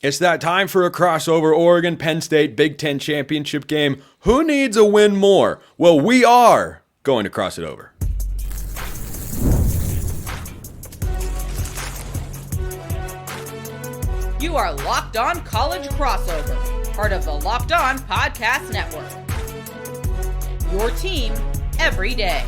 It's that time for a crossover Oregon Penn State Big Ten championship game. Who needs a win more? Well, we are going to cross it over. You are Locked On College Crossover, part of the Locked On Podcast Network. Your team every day.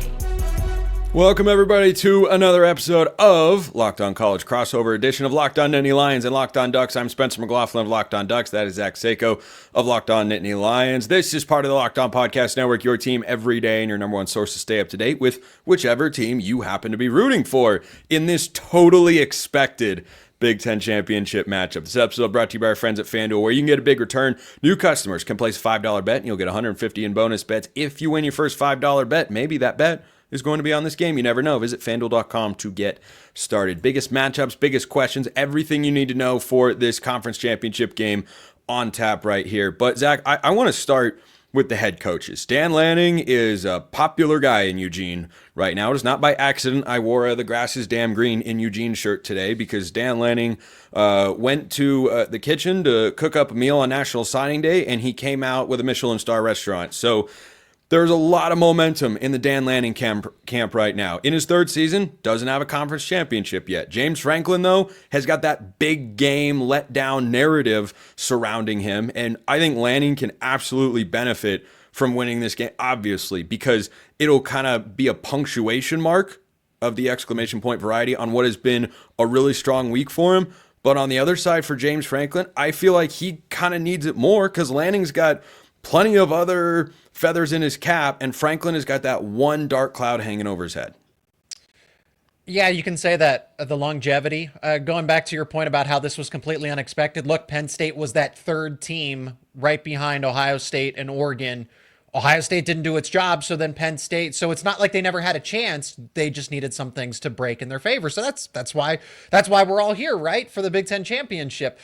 Welcome, everybody, to another episode of Locked On College Crossover edition of Locked On Nittany Lions and Locked On Ducks. I'm Spencer McLaughlin of Locked On Ducks. That is Zach Seyko of Locked On Nittany Lions. This is part of the Locked On Podcast Network, your team every day and your number one source to stay up to date with whichever team you happen to be rooting for in this totally expected Big Ten Championship matchup. This episode brought to you by our friends at FanDuel, where you can get a big return. New customers can place a $5 bet, and you'll get $150 in bonus bets if you win your first $5 bet. Maybe that bet is going to be on this game. You never know. Visit FanDuel.com to get started. Biggest matchups, biggest questions, everything you need to know for this conference championship game on tap right here. But, Zach, I want to start with the head coaches. Dan Lanning is a popular guy in Eugene right now. It is not by accident I wore the grass is damn green in Eugene shirt today, because Dan Lanning went to the kitchen to cook up a meal on National Signing Day, and he came out with a Michelin star restaurant. So there's a lot of momentum in the Dan Lanning camp right now. In his third season, doesn't have a conference championship yet. James Franklin, though, has got that big game letdown narrative surrounding him, and I think Lanning can absolutely benefit from winning this game, obviously, because it'll kind of be a punctuation mark of the exclamation point variety on what has been a really strong week for him. But on the other side, for James Franklin, I feel like he kind of needs it more, because Lanning's got plenty of other feathers in his cap, and Franklin has got that one dark cloud hanging over his head. Yeah, you can say that the longevity, going back to your point about how this was completely unexpected. Look, Penn State was that third team right behind Ohio State and Oregon. Ohio State didn't do its job, so then Penn State. So it's not like they never had a chance. They just needed some things to break in their favor. So that's why we're all here, right, for the Big Ten championship.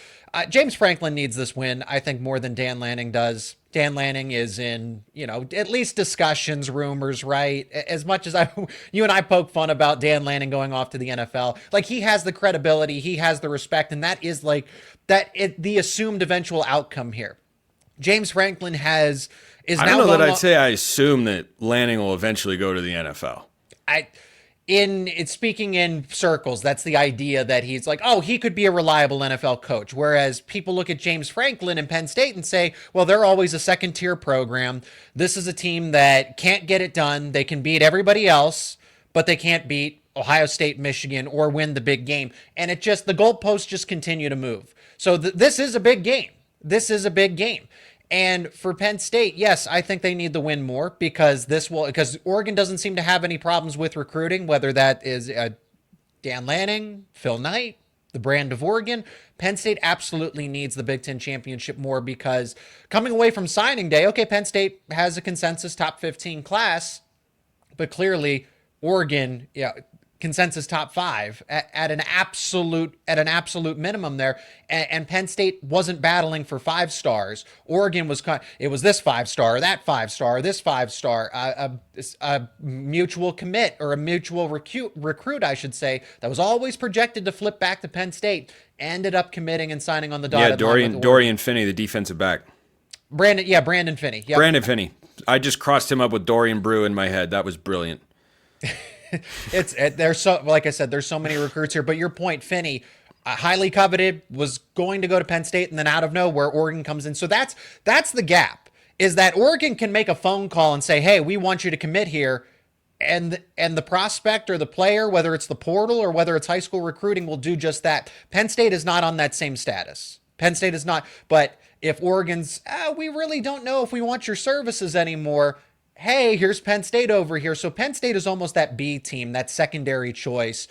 James Franklin needs this win, I think, more than Dan Lanning does. Dan Lanning is in, at least discussions, rumors, right? As much as you and I poke fun about Dan Lanning going off to the NFL, like, he has the credibility, he has the respect, and that is the assumed eventual outcome here. James Franklin is now. I don't know that I'd say I assume that Lanning will eventually go to the NFL. Speaking in circles, that's the idea that he's like, oh, he could be a reliable NFL coach. Whereas people look at James Franklin and Penn State and say, well, they're always a second tier program. This is a team that can't get it done. They can beat everybody else, but they can't beat Ohio State, Michigan, or win the big game. And the goalposts just continue to move. So this is a big game. This is a big game. And for Penn State, yes, I think they need the win more, because Oregon doesn't seem to have any problems with recruiting, whether that is Dan Lanning, Phil Knight, the brand of Oregon. Penn State absolutely needs the Big Ten championship more, because coming away from signing day, okay, Penn State has a consensus top 15 class, but clearly Oregon, consensus top 5 at an absolute minimum there, and Penn State wasn't battling for 5 stars. Oregon was this 5-star, that 5-star, this 5-star, a mutual commit, or a mutual recruit, I should say, that was always projected to flip back to Penn State, ended up committing and signing on the dotted line. Yeah, Dorian Finney, the defensive back. Brandon Finney. Yep. Brandon Finney. I just crossed him up with Dorian Brew in my head. That was brilliant. There's so many recruits here, but your point, Finney, highly coveted, was going to go to Penn State, and then out of nowhere, Oregon comes in. So that's the gap, is that Oregon can make a phone call and say, hey, we want you to commit here. And the prospect or the player, whether it's the portal or whether it's high school recruiting, will do just that. Penn State is not on that same status. Penn State is not. But if Oregon's, we really don't know if we want your services anymore, hey, here's Penn State over here. So Penn State is almost that B team, that secondary choice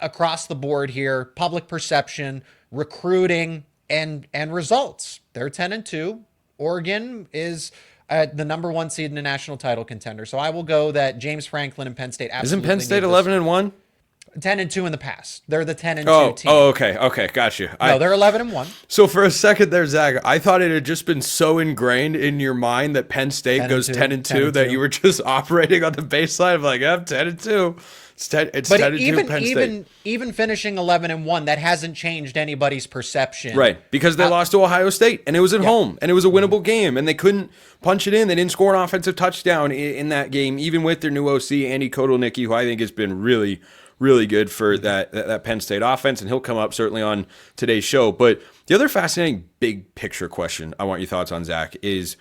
across the board here. Public perception, recruiting, and results. They're 10-2. Oregon is the number 1 seed in a national title contender. So I will go that James Franklin and Penn State absolutely. Isn't Penn State 11-1? 10-2 in the past. They're the 10-2 team. Oh, okay, got you. No, they're 11-1. So for a second there, Zach, I thought it had just been so ingrained in your mind that Penn State goes 10-2 that you were just operating on the baseline of like, I'm 10-2. It's 10-2 Penn State. Even finishing 11-1, that hasn't changed anybody's perception. Right, because they lost to Ohio State, and it was at home, and it was a winnable game, and they couldn't punch it in. They didn't score an offensive touchdown in that game, even with their new OC, Andy Kotelnicki, who I think has been really, really good for that Penn State offense, and he'll come up certainly on today's show. But the other fascinating big picture question I want your thoughts on, Zach, is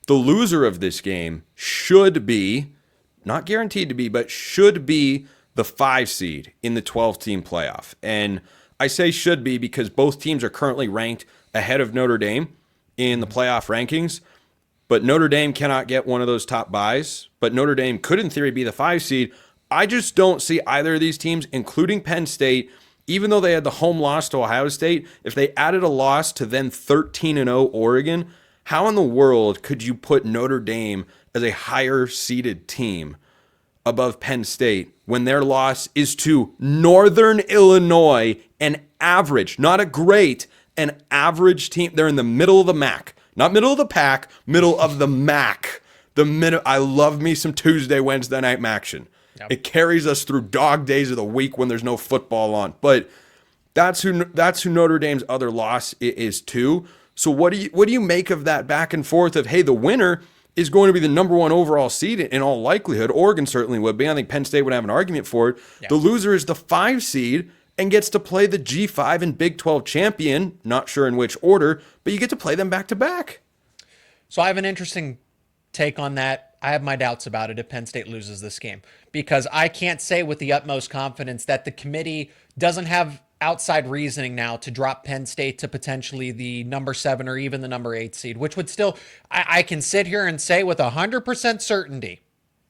the loser of this game should be, not guaranteed to be, but should be the 5 seed in the 12-team playoff. And I say should be because both teams are currently ranked ahead of Notre Dame in the playoff rankings, but Notre Dame cannot get one of those top buys, but Notre Dame could in theory be the 5 seed. I just don't see either of these teams, including Penn State, even though they had the home loss to Ohio State, if they added a loss to then 13-0 Oregon, how in the world could you put Notre Dame as a higher seeded team above Penn State when their loss is to Northern Illinois, an average, not a great, an average team? They're in the middle of the MAC, not middle of the pack, middle of the MAC. I love me some Tuesday, Wednesday night action. Yep. It carries us through dog days of the week when there's no football on. But that's who Notre Dame's other loss is to. So what do you make of that back and forth of, hey, the winner is going to be the number 1 overall seed in all likelihood. Oregon certainly would be. I think Penn State would have an argument for it. Yeah. The loser is the 5 seed and gets to play the G5 and Big 12 champion, not sure in which order, but you get to play them back to back. So I have an interesting take on that. I have my doubts about it if Penn State loses this game, because I can't say with the utmost confidence that the committee doesn't have outside reasoning now to drop Penn State to potentially the number 7 or even the number 8 seed, which would still, I can sit here and say with 100% certainty,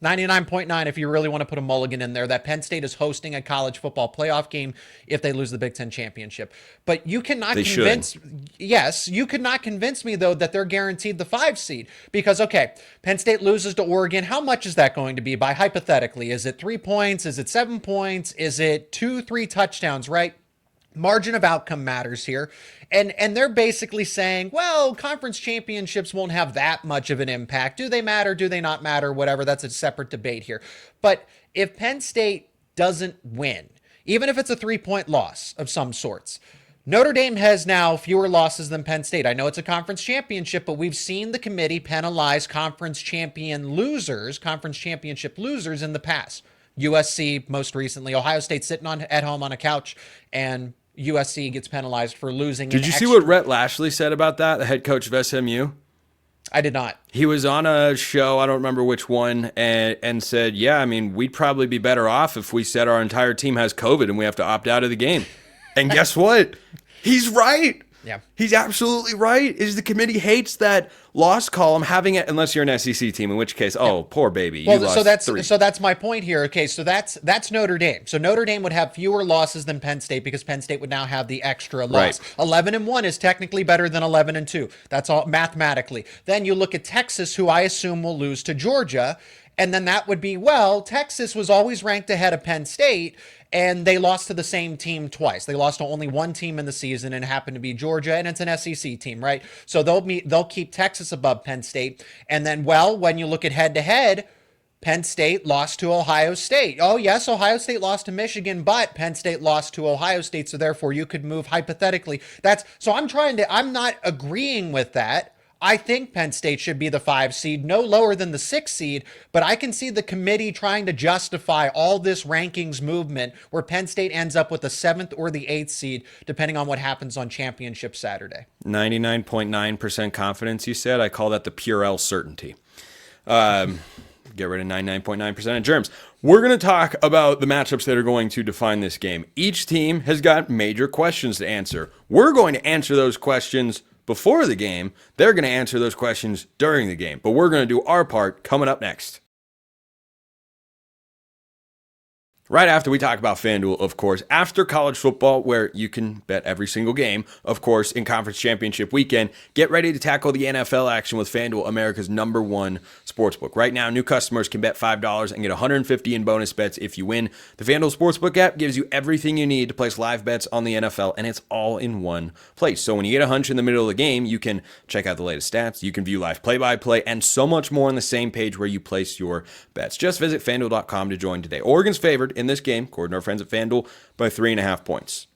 99.9 if you really want to put a mulligan in there, that Penn State is hosting a college football playoff game if they lose the Big Ten championship. But you cannot you could not convince me though that they're guaranteed the 5 seed, because okay, Penn State loses to Oregon. How much is that going to be by hypothetically? Is it 3 points? Is it 7 points? Is it 2-3 touchdowns, right? Margin of outcome matters here. And they're basically saying, well, conference championships won't have that much of an impact. Do they matter? Do they not matter? Whatever. That's a separate debate here. But if Penn State doesn't win, even if it's a 3-point loss of some sorts, Notre Dame has now fewer losses than Penn State. I know it's a conference championship, but we've seen the committee penalize conference championship losers in the past. USC most recently, Ohio State sitting at home on a couch, and USC gets penalized for losing. Did you see what Rhett Lashley said about that, the head coach of SMU? I did not. He was on a show, I don't remember which one, and said, yeah, I mean, we'd probably be better off if we said our entire team has COVID and we have to opt out of the game. And guess what? He's right. Yeah. He's absolutely right. Is the committee hates that loss column having it, unless you're an SEC team, in which case, poor baby. Well, so that's my point here. Okay, so that's Notre Dame. So Notre Dame would have fewer losses than Penn State because Penn State would now have the extra loss. Right. 11-1 is technically better than 11-2. That's all mathematically. Then you look at Texas, who I assume will lose to Georgia, and then that would be, well, Texas was always ranked ahead of Penn State, and they lost to the same team twice. They lost to only one team in the season, and it happened to be Georgia, and it's an SEC team, right? So they'll keep Texas above Penn State. And then, well, when you look at head-to-head, Penn State lost to Ohio State. Oh, yes, Ohio State lost to Michigan, but Penn State lost to Ohio State, so therefore you could move hypothetically. I'm not agreeing with that. I think Penn State should be the 5 seed, no lower than the 6 seed, but I can see the committee trying to justify all this rankings movement where Penn State ends up with the 7th or the 8th seed, depending on what happens on championship Saturday. 99.9% confidence, you said? I call that the Purell certainty. Get rid of 99.9% of germs. We're going to talk about the matchups that are going to define this game. Each team has got major questions to answer. We're going to answer those questions before the game. They're going to answer those questions during the game. But we're going to do our part coming up next. Right after we talk about FanDuel, of course, after college football, where you can bet every single game, of course, in Conference Championship weekend, get ready to tackle the NFL action with FanDuel, America's #1 sportsbook. Right now, new customers can bet $5 and get $150 in bonus bets if you win. The FanDuel Sportsbook app gives you everything you need to place live bets on the NFL, and it's all in one place. So when you get a hunch in the middle of the game, you can check out the latest stats, you can view live play-by-play, and so much more on the same page where you place your bets. Just visit FanDuel.com to join today. Oregon's favored in this game, according to our friends at FanDuel, by 3.5 points.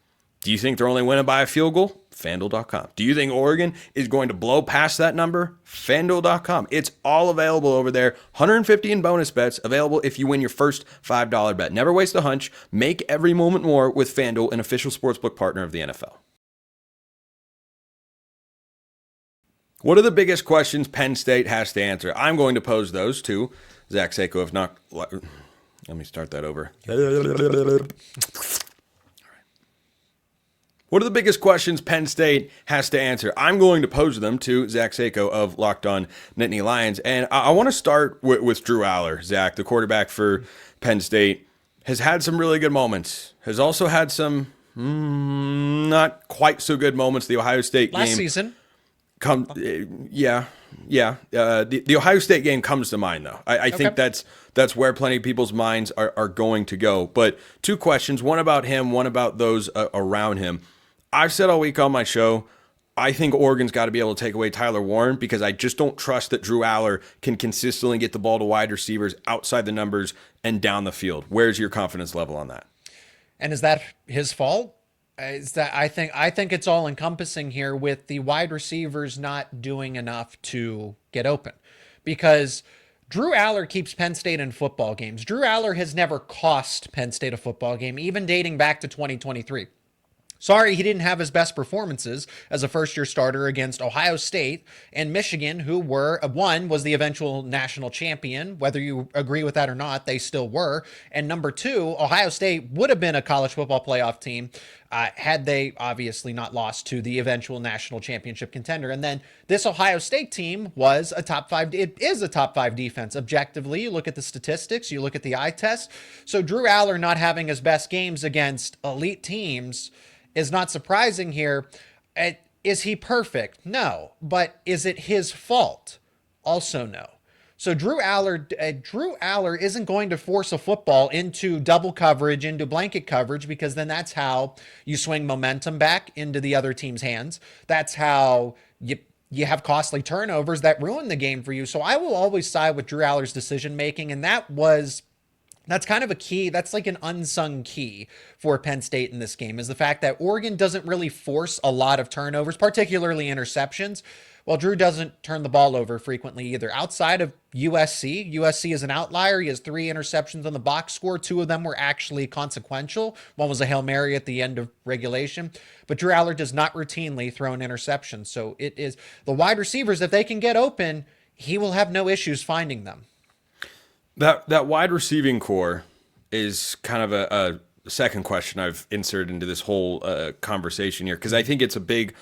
Do you think they're only winning by a field goal? FanDuel.com. Do you think Oregon is going to blow past that number? FanDuel.com. It's all available over there. 150 in bonus bets available if you win your first $5 bet. Never waste a hunch. Make every moment more with FanDuel, an official sportsbook partner of the NFL. What are the biggest questions Penn State has to answer? I'm going to pose those to Zach Seyko, if not... Let me start that over. What are the biggest questions Penn State has to answer? I'm going to pose them to Zach Seyko of Locked On Nittany Lions. And I want to start with Drew Allar. Zach, the quarterback for Penn State, has had some really good moments. Has also had some not quite so good moments. The Ohio State game. Last season. The Ohio State game comes to mind, though. I think that's where plenty of people's minds are going to go. But two questions, one about him, one about those around him. I've said all week on my show, I think Oregon's got to be able to take away Tyler Warren because I just don't trust that Drew Allar can consistently get the ball to wide receivers outside the numbers and down the field. Where's your confidence level on that? And is that his fault? Is that I think it's all encompassing here with the wide receivers not doing enough to get open, because Drew Allar keeps Penn State in football games. Drew Allar has never cost Penn State a football game, even dating back to 2023. Sorry, he didn't have his best performances as a first-year starter against Ohio State and Michigan, who was the eventual national champion. Whether you agree with that or not, they still were. And number two, Ohio State would have been a college football playoff team had they obviously not lost to the eventual national championship contender. And then this Ohio State team was a top five. It is a top five defense. Objectively, you look at the statistics, you look at the eye test. So Drew Allar not having his best games against elite teams is not surprising here. Is he perfect? No. But is it his fault? Also no. So Drew Allar isn't going to force a football into double coverage, into blanket coverage, because then that's how you swing momentum back into the other team's hands. That's how you have costly turnovers that ruin the game for you. So I will always side with Drew Allar's decision making, and that's kind of a key. That's like an unsung key for Penn State in this game, is the fact that Oregon doesn't really force a lot of turnovers, particularly interceptions. Well, Drew doesn't turn the ball over frequently either. Outside of USC is an outlier. He has 3 interceptions on the box score. 2 of them were actually consequential. One was a Hail Mary at the end of regulation. But Drew Allar does not routinely throw an interception. So it is the wide receivers, if they can get open, he will have no issues finding them. That wide receiving core is kind of a second question I've inserted into this whole conversation here, because I think it's a big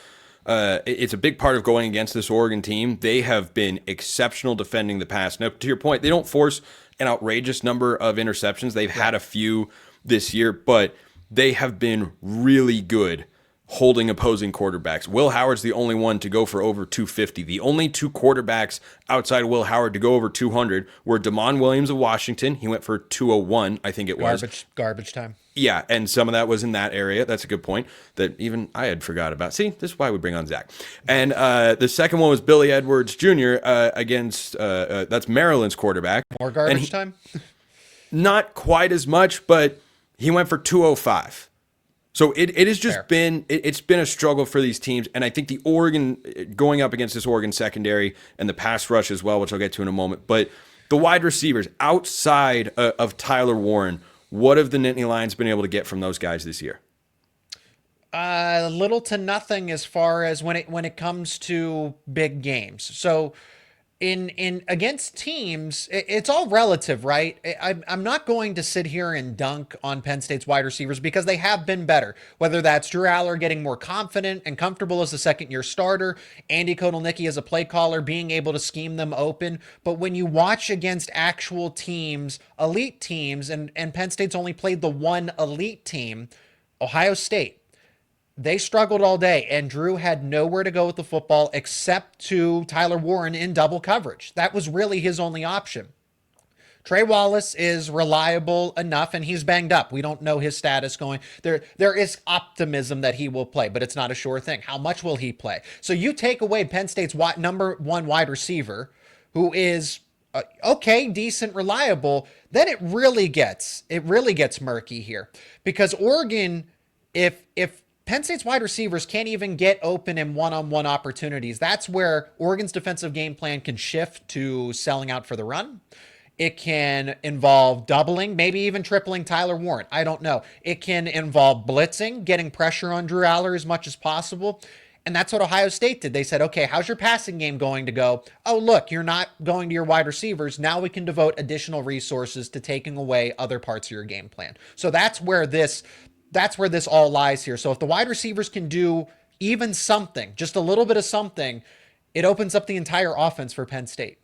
part of going against this Oregon team. They have been exceptional defending the pass. Now, to your point, they don't force an outrageous number of interceptions. They've had a few this year, but they have been really good holding opposing quarterbacks. Will Howard's the only one to go for over 250. The only 2 quarterbacks outside of Will Howard to go over 200 were Damon Williams of Washington. He went for 201, I think it was. Garbage time. Yeah, and some of that was in that area. That's a good point that even I had forgot about. See, this is why we bring on Zach. And the second one was Billy Edwards Jr. Against, that's Maryland's quarterback. More garbage time? Not quite as much, but he went for 205. So it has just been a struggle for these teams, and I think the Oregon going up against this Oregon secondary and the pass rush as well, which I'll get to in a moment. But the wide receivers outside of Tyler Warren, what have the Nittany Lions been able to get from those guys this year? Little to nothing as far as when it comes to big games. So in against teams, it's all relative, right? I'm not going to sit here and dunk on Penn State's wide receivers because they have been better. Whether that's Drew Allar getting more confident and comfortable as a second-year starter, Andy Kotelnicki as a play caller, being able to scheme them open. But when you watch against actual teams, elite teams, and Penn State's only played the one elite team, Ohio State, they struggled all day, and Drew had nowhere to go with the football except to Tyler Warren in double coverage. That was really his only option. Trey Wallace is reliable enough, and he's banged up. We don't know his status going. There is optimism that he will play, but it's not a sure thing. How much will he play? So you take away Penn State's number one wide receiver, who is okay, decent, reliable, then it really gets murky here. Because Oregon, if Penn State's wide receivers can't even get open in one-on-one opportunities, that's where Oregon's defensive game plan can shift to selling out for the run. It can involve doubling, maybe even tripling Tyler Warren. I don't know. It can involve blitzing, getting pressure on Drew Allar as much as possible. And that's what Ohio State did. They said, okay, how's your passing game going to go? Oh, look, you're not going to your wide receivers. Now we can devote additional resources to taking away other parts of your game plan. So that's where this all lies here. So if the wide receivers can do even something, just a little bit of something, it opens up the entire offense for Penn State.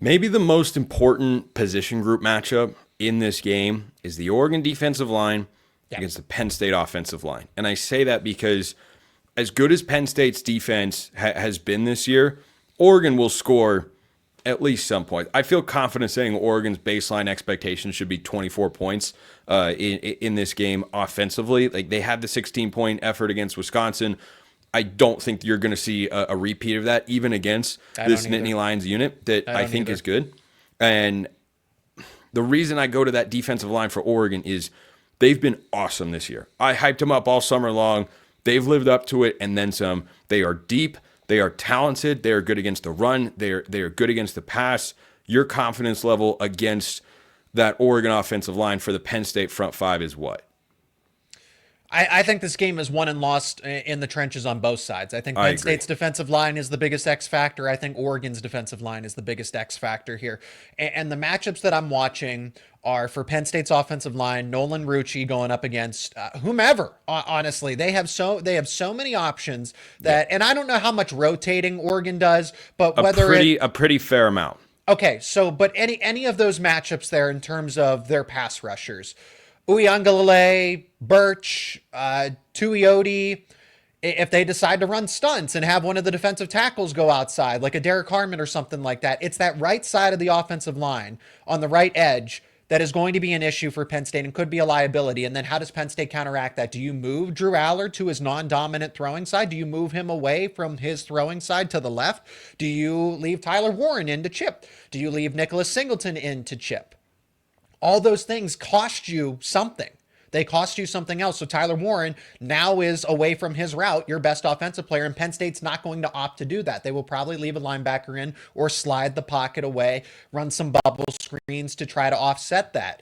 Maybe the most important position group matchup in this game is the Oregon defensive line against the Penn State offensive line. And I say that because as good as Penn State's defense has been this year, Oregon will score at least some points. I feel confident saying Oregon's baseline expectation should be 24 points in this game offensively. Like, they had the 16-point effort against Wisconsin. I don't think you're going to see a repeat of that, even against this Nittany Lions unit that I think is good. And the reason I go to that defensive line for Oregon is they've been awesome this year. I hyped them up all summer long. They've lived up to it and then some. They are deep. They are talented. They are good against the run. They are good against the pass. Your confidence level against that Oregon offensive line for the Penn State front five is what? I think this game is won and lost in the trenches on both sides. I think Penn State's defensive line is the biggest X factor. I think Oregon's defensive line is the biggest X factor here. And the matchups that I'm watching are for Penn State's offensive line, Nolan Rucci going up against whomever. Honestly, they have so many options that, and I don't know how much rotating Oregon does, but a pretty fair amount. Okay, so but any of those matchups there in terms of their pass rushers, Uiagalelei, Birch, Tuioti, if they decide to run stunts and have one of the defensive tackles go outside, like a Derek Harmon or something like that, it's that right side of the offensive line on the right edge that is going to be an issue for Penn State and could be a liability. And then how does Penn State counteract that? Do you move Drew Allar to his non-dominant throwing side? Do you move him away from his throwing side to the left? Do you leave Tyler Warren in to chip? Do you leave Nicholas Singleton in to chip? All those things cost you something. They cost you something else. So Tyler Warren now is away from his route, your best offensive player, and Penn State's not going to opt to do that. They will probably leave a linebacker in or slide the pocket away, run some bubble screens to try to offset that.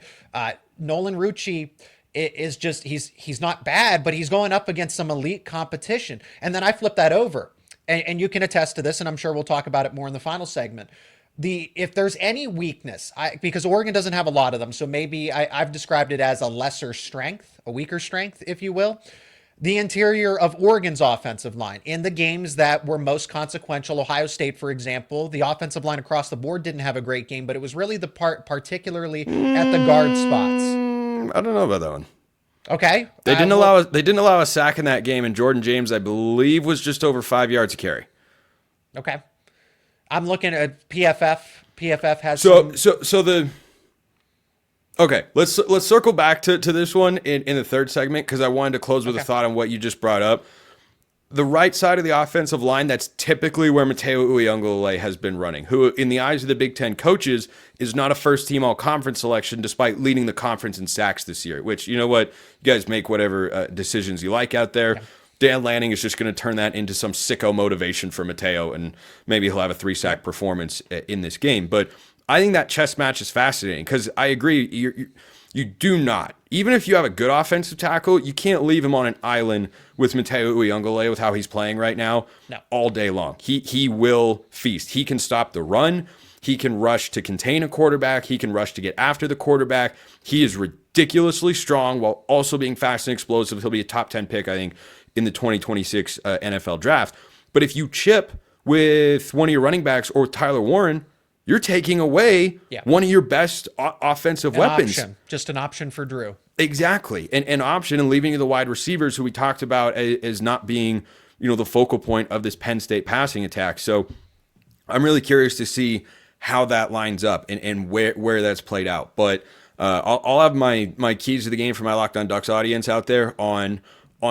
Nolan Rucci is just, he's not bad, but he's going up against some elite competition. And then I flip that over, and you can attest to this, and I'm sure we'll talk about it more in the final segment. If there's any weakness, because Oregon doesn't have a lot of them, so maybe I've described it as a lesser strength, a weaker strength, if you will. The interior of Oregon's offensive line. In the games that were most consequential, Ohio State, for example, the offensive line across the board didn't have a great game, but it was really the particularly at the guard spots. I don't know about that one. Okay. They didn't allow a sack in that game, and Jordan James, I believe, was just over 5 yards a carry. Okay. I'm looking at PFF. PFF has Okay, let's circle back to this one in the third segment, because I wanted to close with a thought on what you just brought up. The right side of the offensive line, that's typically where Mateyo Uiagalelei has been running, who in the eyes of the Big Ten coaches is not a first-team all-conference selection despite leading the conference in sacks this year, which, you know what, you guys make whatever decisions you like out there. Yeah. Dan Lanning is just going to turn that into some sicko motivation for Mateyo, and maybe he'll have a 3-sack performance in this game. But I think that chess match is fascinating because I agree. You do not. Even if you have a good offensive tackle, you can't leave him on an island with Mateyo Uiagalelei with how he's playing right now all day long. He will feast. He can stop the run. He can rush to contain a quarterback. He can rush to get after the quarterback. He is ridiculously strong while also being fast and explosive. He'll be a top 10 pick, I think, in the 2026 NFL draft. But if you chip with one of your running backs or Tyler Warren, you're taking away one of your best offensive weapons. Just an option for Drew. Exactly. An option, and leaving the wide receivers who we talked about as not being, the focal point of this Penn State passing attack. So I'm really curious to see how that lines up and where that's played out. But I'll have my keys to the game for my Locked On Ducks audience out there on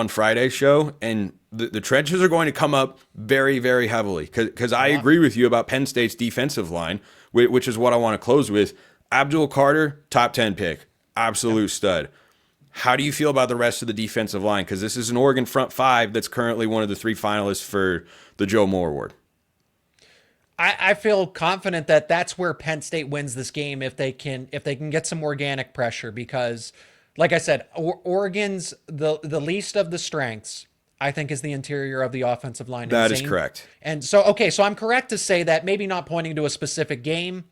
Friday's show, and the trenches are going to come up very, very heavily because I agree with you about Penn State's defensive line, which is what I want to close with. Abdul Carter, top 10 pick, absolute stud. How do you feel about the rest of the defensive line? Because this is an Oregon front five that's currently one of the 3 finalists for the Joe Moore Award. I feel confident that that's where Penn State wins this game if they can get some organic pressure, because like I said, Oregon's the least of the strengths, I think, is the interior of the offensive line. That is correct. And so I'm correct to say that, maybe not pointing to a specific game,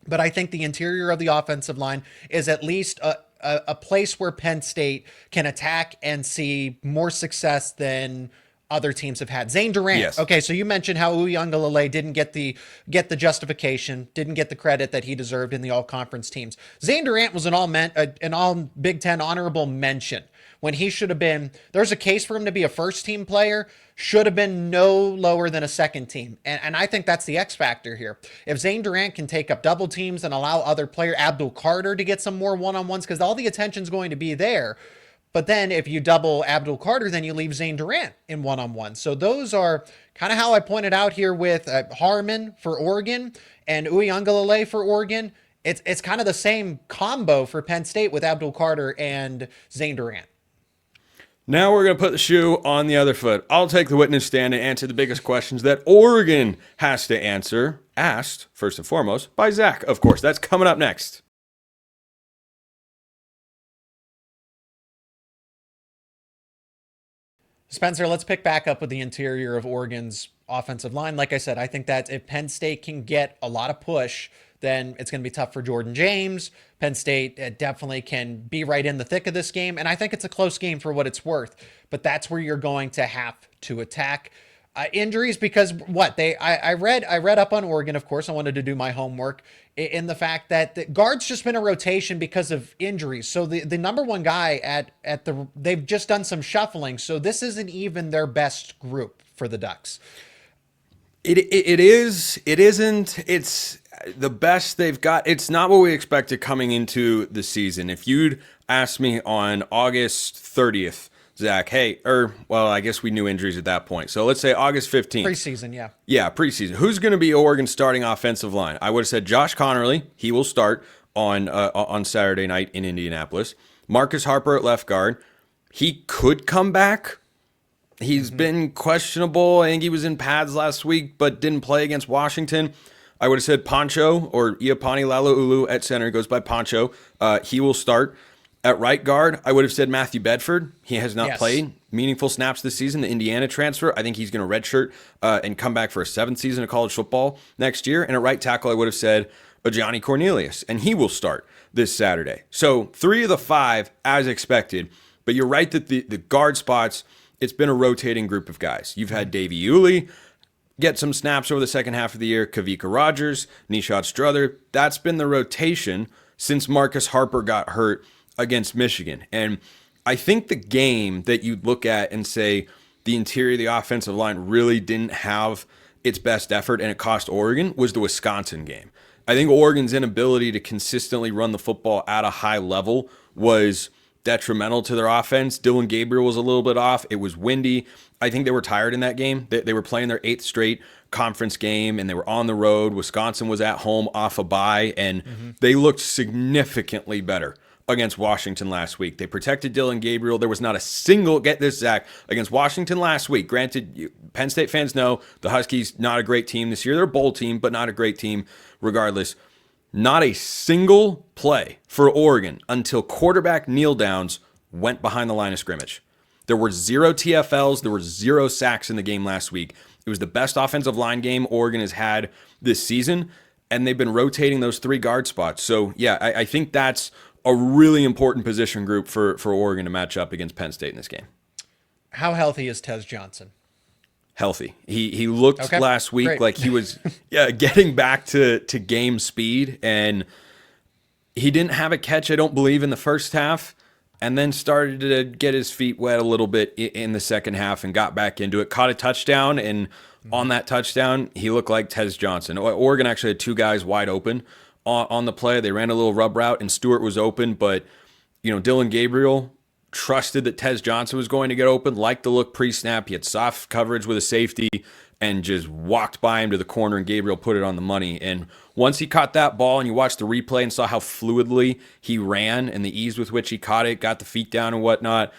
but I think the interior of the offensive line is at least a place where Penn State can attack and see more success than other teams have had. Zane Durant. Yes. Okay, so you mentioned how Uiagalelei didn't get the justification, didn't get the credit that he deserved in the all-conference teams. Zane Durant was an all Big Ten honorable mention when he should have been. There's a case for him to be a first-team player, should have been no lower than a second team. And I think that's the X factor here. If Zane Durant can take up double teams and allow other player, Abdul Carter, to get some more one-on-ones, because all the attention's going to be there. But then if you double Abdul Carter, then you leave Zane Durant in one-on-one. So those are kind of how I pointed out here with Harmon for Oregon and Uiagalelei for Oregon. It's kind of the same combo for Penn State with Abdul Carter and Zane Durant. Now we're going to put the shoe on the other foot. I'll take the witness stand and answer the biggest questions that Oregon has to answer, asked, first and foremost, by Zach. Of course, that's coming up next. Spencer, let's pick back up with the interior of Oregon's offensive line. Like I said, I think that if Penn State can get a lot of push, then it's going to be tough for Jordan James. Penn State definitely can be right in the thick of this game, and I think it's a close game for what it's worth. But that's where you're going to have to attack. Injuries, because I read up on Oregon, of course. I wanted to do my homework in the fact that the guards just been a rotation because of injuries. So the number one guy they've just done some shuffling. So this isn't even their best group for the Ducks. It isn't. It's the best they've got. It's not what we expected coming into the season. If you'd asked me on August 30th, Zach, I guess we knew injuries at that point. So let's say August 15th. Preseason, yeah. Yeah, preseason. Who's going to be Oregon's starting offensive line? I would have said Josh Connerly. He will start on Saturday night in Indianapolis. Marcus Harper at left guard. He could come back. He's been questionable. I think he was in pads last week, but didn't play against Washington. I would have said Poncho or Iapani Lala'ulu at center. Goes by Poncho. He will start. At right guard, I would have said Matthew Bedford. He has not played meaningful snaps this season. The Indiana transfer, I think he's going to redshirt and come back for a 7th season of college football next year. And at right tackle, I would have said Johnny Cornelius, and he will start this Saturday. So 3 of the 5 as expected. But you're right that the guard spots, it's been a rotating group of guys. You've had Davey Uli get some snaps over the second half of the year. Kavika Rogers, Nishad Strother. That's been the rotation since Marcus Harper got hurt against Michigan. And I think the game that you'd look at and say the interior of the offensive line really didn't have its best effort and it cost Oregon was the Wisconsin game. I think Oregon's inability to consistently run the football at a high level was detrimental to their offense. Dylan Gabriel was a little bit off. It was windy. I think they were tired in that game. They were playing their 8th straight conference game and they were on the road. Wisconsin was at home off a bye and they looked significantly better against Washington last week. They protected Dylan Gabriel. There was not a single, get this, Zach, against Washington last week. Granted, Penn State fans know the Huskies not a great team this year. They're a bowl team, but not a great team regardless. Not a single play for Oregon until quarterback kneel downs went behind the line of scrimmage. There were 0 TFLs. There were 0 sacks in the game last week. It was the best offensive line game Oregon has had this season, and they've been rotating those 3 guard spots. So, yeah, I think that's a really important position group for Oregon to match up against Penn State in this game. How healthy is Tez Johnson? Healthy. He looked last week Great. like he was getting back to game speed, and he didn't have a catch, I don't believe, in the first half, and then started to get his feet wet a little bit in the second half and got back into it. Caught a touchdown, and on that touchdown, he looked like Tez Johnson. Oregon actually had 2 guys wide open on the play. They ran a little rub route, and Stewart was open, but Dylan Gabriel trusted that Tez Johnson was going to get open, liked the look pre-snap. He had soft coverage with a safety and just walked by him to the corner, and Gabriel put it on the money. And once he caught that ball and you watched the replay and saw how fluidly he ran and the ease with which he caught it, got the feet down and whatnot,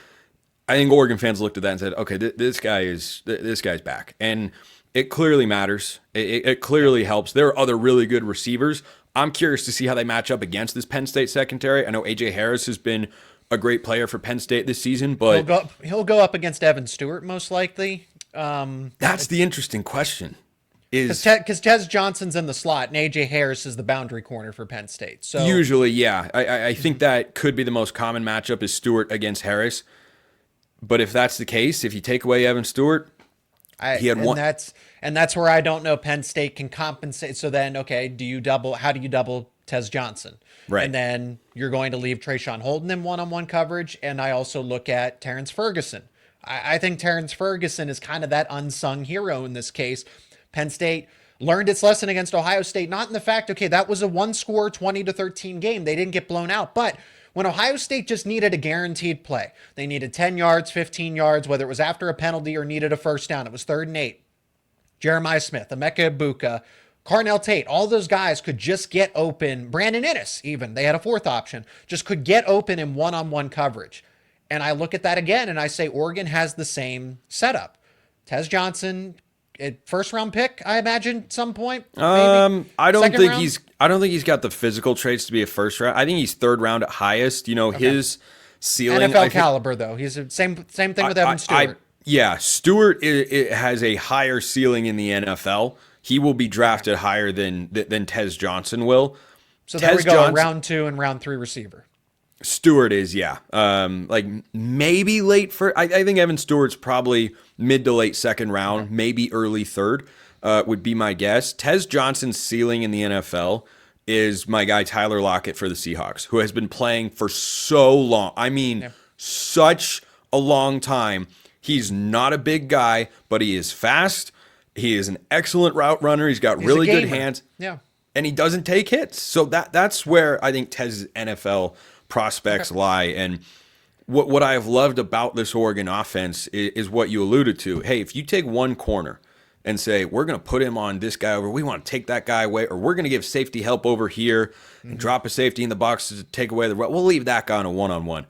I think Oregon fans looked at that and said, okay, this guy's back. And it clearly matters. It clearly helps. There are other really good receivers. I'm curious to see how they match up against this Penn State secondary. I know A.J. Harris has been a great player for Penn State this season, but he'll go up against Evan Stewart most likely. That's the interesting question. Because Tez Johnson's in the slot and A.J. Harris is the boundary corner for Penn State. So usually, yeah, I think that could be the most common matchup is Stewart against Harris. But if that's the case, if you take away Evan Stewart, he had one. That's where I don't know Penn State can compensate. So then, okay, how do you double Tez Johnson? Right. And then you're going to leave Trayshawn Holden in one-on-one coverage. And I also look at Terrence Ferguson. I think Terrence Ferguson is kind of that unsung hero in this case. Penn State learned its lesson against Ohio State, not in the fact, okay, that was a 1-score 20-13 game. They didn't get blown out. But when Ohio State just needed a guaranteed play, they needed 10 yards, 15 yards, whether it was after a penalty or needed a first down. It was 3rd and 8. Jeremiah Smith, Emeka Ibuka, Carnell Tate, all those guys could just get open. Brandon Innes, even. They had a 4th option. Just could get open in one-on-one coverage. And I look at that again, and I say Oregon has the same setup. Tez Johnson, first-round pick, I imagine, at some point. Maybe. I don't think he's got the physical traits to be a first round. I think he's 3rd round at highest. His ceiling. NFL caliber, though. He's the same thing with Evan Stewart. Stewart has a higher ceiling in the NFL. He will be drafted higher than Tez Johnson will. So there we go, round 2 and round 3 receiver. Stewart is, like maybe late for. I think Evan Stewart's probably mid to late 2nd round, maybe early 3rd would be my guess. Tez Johnson's ceiling in the NFL is my guy Tyler Lockett for the Seahawks, who has been playing for so long. I mean, such a long time. He's not a big guy, but he is fast. He is an excellent route runner. He's got really good hands. Yeah. And he doesn't take hits. So that's where I think Tez's NFL prospects lie. And what I have loved about this Oregon offense is what you alluded to. Hey, if you take one corner and say, we're going to put him on this guy over, we want to take that guy away, or we're going to give safety help over here and drop a safety in the box to take away we'll leave that guy on a one-on-one.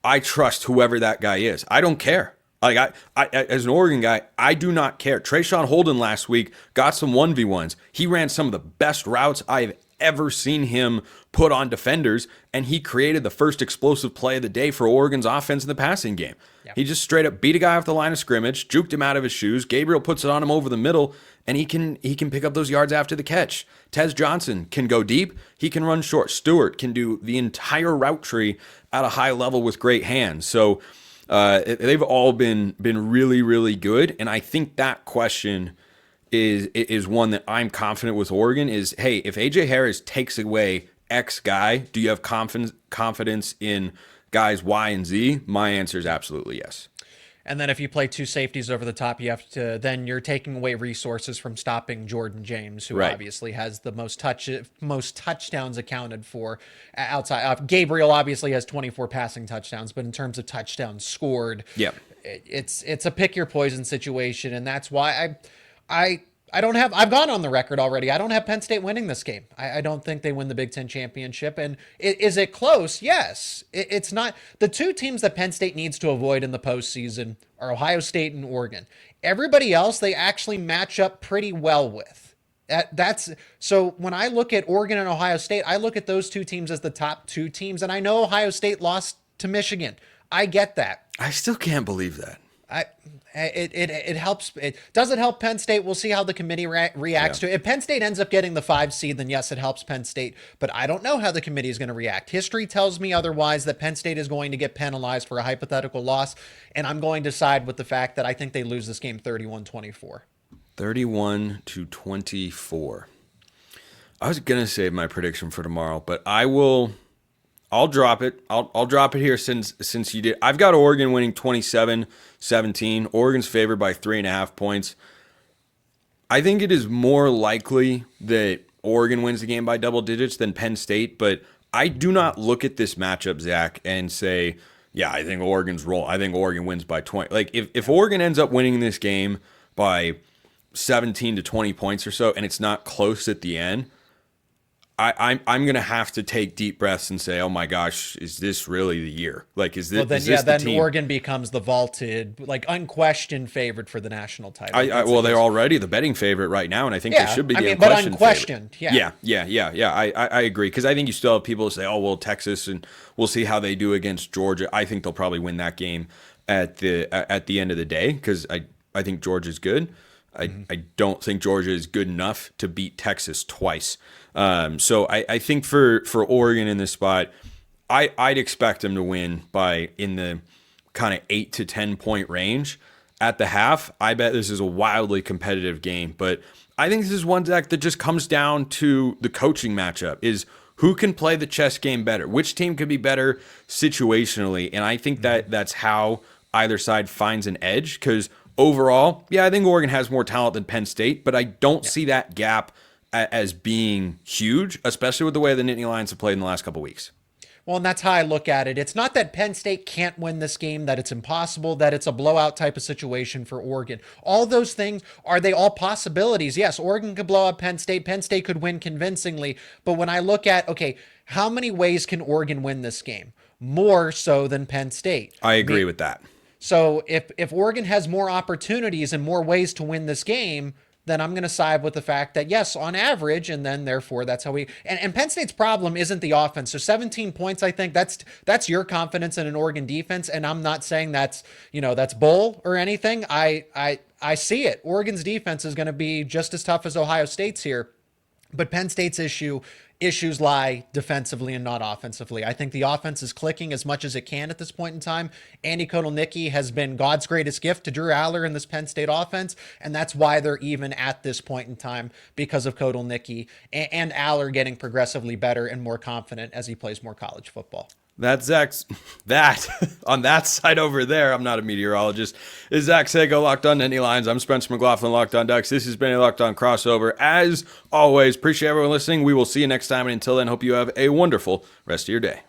I trust whoever that guy is. I don't care. Like I as an Oregon guy, I do not care. Trayshawn Holden last week got some 1v1s. He ran some of the best routes I've ever seen him put on defenders, and he created the first explosive play of the day for Oregon's offense in the passing game. Yeah. He just straight up beat a guy off the line of scrimmage, juked him out of his shoes. Gabriel puts it on him over the middle, and he can pick up those yards after the catch. Tez Johnson can go deep. He can run short. Stewart can do the entire route tree at a high level with great hands. So they've all been really, really good, and I think that question is one that I'm confident with Oregon is, hey, if A.J. Harris takes away X guy, do you have confidence in guys Y and Z? My answer is absolutely yes. And then if you play 2 safeties over the top, then you're taking away resources from stopping Jordan James, who obviously has the most touchdowns accounted for outside. Gabriel obviously has 24 passing touchdowns, but in terms of touchdowns scored, it's a pick your poison situation, and that's why I've gone on the record already. I don't have Penn State winning this game. I don't think they win the Big Ten championship. And is it close? Yes. It's not. The 2 teams that Penn State needs to avoid in the postseason are Ohio State and Oregon. Everybody else, they actually match up pretty well with. That's so when I look at Oregon and Ohio State, I look at those two teams as the top two teams. And I know Ohio State lost to Michigan. I get that. I still can't believe that. It helps. It doesn't help Penn State. We'll see how the committee reacts to it. If Penn State ends up getting the 5 seed, then yes, it helps Penn State. But I don't know how the committee is going to react. History tells me otherwise, that Penn State is going to get penalized for a hypothetical loss. And I'm going to side with the fact that I think they lose this game 31-24. 31-24. I was going to save my prediction for tomorrow, but I'll drop it. I'll drop it here since you did. I've got Oregon winning 27-17. Oregon's favored by 3.5 points. I think it is more likely that Oregon wins the game by double digits than Penn State, but I do not look at this matchup, Zach, and say, yeah, I think Oregon's roll. I think Oregon wins by 20. Like, if Oregon ends up winning this game by 17 to 20 points or so, and it's not close at the end, I'm going to have to take deep breaths and say, oh my gosh, is this really the year? Like, is this, well, then, is this then the team? Oregon becomes the vaulted, like, unquestioned favorite for the national title. Well, they're already the betting favorite right now, and I think they should be the unquestioned favorite. Yeah. I agree, because I think you still have people who say, oh, well, Texas, and we'll see how they do against Georgia. I think they'll probably win that game at the end of the day, because I think Georgia's good. I don't think Georgia is good enough to beat Texas twice. So I think for Oregon in this spot, I'd expect them to win by in the kind of 8 to 10 point range at the half. I bet this is a wildly competitive game, but I think this is one, Zach, that just comes down to the coaching matchup, is who can play the chess game better, which team could be better situationally. And I think that's how either side finds an edge, because overall, I think Oregon has more talent than Penn State, but I don't see that gap as being huge, especially with the way the Nittany Lions have played in the last couple of weeks. Well, and that's how I look at it. It's not that Penn State can't win this game, that it's impossible, that it's a blowout type of situation for Oregon. All those things, are they all possibilities? Yes, Oregon could blow up Penn State. Penn State could win convincingly. But when I look at, okay, how many ways can Oregon win this game? More so than Penn State. I agree with that. So if Oregon has more opportunities and more ways to win this game, then I'm going to side with the fact that, yes, on average, and then therefore that's how we... And Penn State's problem isn't the offense. So 17 points, I think, that's your confidence in an Oregon defense, and I'm not saying that's bull or anything. I see it. Oregon's defense is going to be just as tough as Ohio State's here. But Penn State's issues lie defensively and not offensively. I think the offense is clicking as much as it can at this point in time. Andy Kotelnicki has been God's greatest gift to Drew Allar in this Penn State offense, and that's why they're even at this point in time, because of Kotelnicki and Allar getting progressively better and more confident as he plays more college football. That's Zach's, that, on that side over there, I'm not a meteorologist, is Zach Seyko, Locked On Nittany Lions. I'm Spencer McLaughlin, Locked On Ducks. This has been a Locked On crossover. As always, appreciate everyone listening. We will see you next time, and until then, hope you have a wonderful rest of your day.